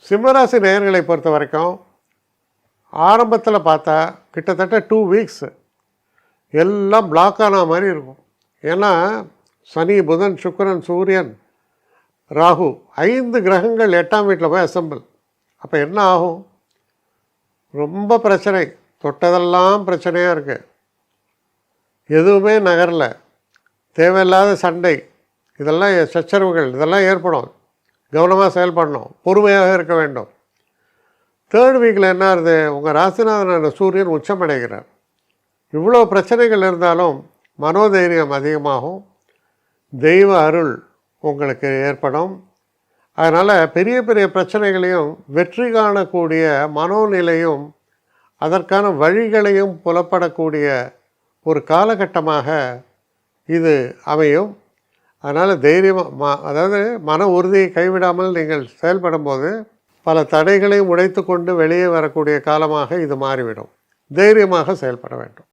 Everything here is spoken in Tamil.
சிம்மராசி நேயர்களை பொறுத்த வரைக்கும் ஆரம்பத்தில் பார்த்தா கிட்டத்தட்ட 2 வீக்ஸ் எல்லாம் பிளாக் ஆன மாதிரி இருக்கும். ஏன்னா சனி, புதன், சுக்கிரன், சூரியன், ராகு 5 கிரகங்கள் 8ஆம் வீட்டில் போய் அசம்பிள். அப்போ என்ன ஆகும்? ரொம்ப பிரச்சனை, தொட்டதெல்லாம் பிரச்சனையாக இருக்குது, எதுவுமே நகரல, தேவையில்லாத சண்டை, இதெல்லாம் சச்சரவுகள் இதெல்லாம் ஏற்படும். கவனமாக செயல்படணும், பொறுமையாக இருக்க வேண்டும். 3rd வீக்கில் என்ன ஆகுது? உங்கள் ராசிநாதனான சூரியன் உச்சமடைகிறார். இவ்வளோ பிரச்சனைகள் இருந்தாலும் மனோதைரியம் அதிகமாகும், தெய்வ அருள் உங்களுக்கு ஏற்படும். அதனால் பெரிய பெரிய பிரச்சனைகளையும் வெற்றி காணக்கூடிய மனோநிலையும் அதற்கான வழிகளையும் புலப்படக்கூடிய ஒரு காலகட்டமாக இது அமையும். அதனால் தைரியமாக அதாவது மன உறுதியை கைவிடாமல் நீங்கள் செயல்படும்போது பல தடைகளையும் உடைத்து கொண்டு வெளியே வரக்கூடிய காலமாக இது மாறிவிடும். தைரியமாக செயல்பட வேண்டும்.